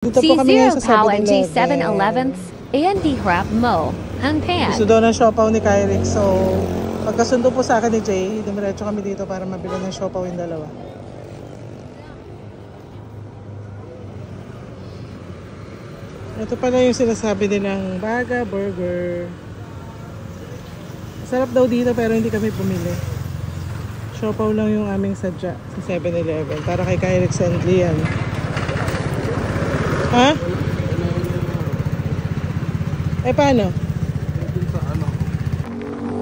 Dito po Si kami ngayon Zero sa Pao and 7-Eleven. G7-Elevens and D-Rap Mo ang pan. Gusto daw ng siopaw ni Kyrick. So, pagkasundo po sa akin ni Jay, dumiretso kami dito para mabili ng siopaw yung dalawa. Ito pala yung sinasabi nilang Baga Burger. Sarap daw dito pero hindi kami bumili. Siopaw lang yung aming sadya sa 7-Eleven para kay Kyrick and Lian. Ha? Eh paano?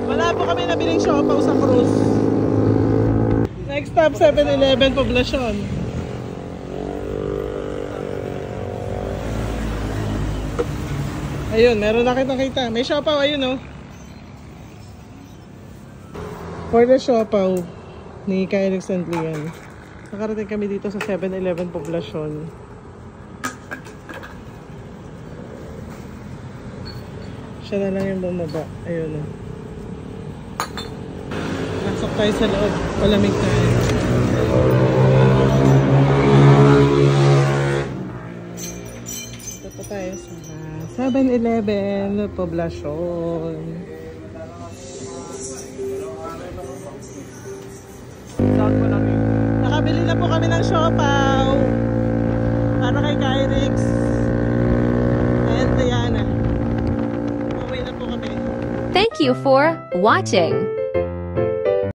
Wala po kami nabiling siopaw sa Cruz. Next stop 7-Eleven Poblacion. Ayun, meron na kita. May siopaw, ayun oh. For the siopaw ni Kyrick and Lian. Nakarating kami dito sa 7-Eleven Poblacion. Siya na lang yung bumaba. Ayun o. Pasok tayo sa loob. Malamig tayo. Ito po tayo sa 7-Eleven Poblacion. Nakabili na po kami ng siopaw para kay Kyrick and Diana. Thank you for watching.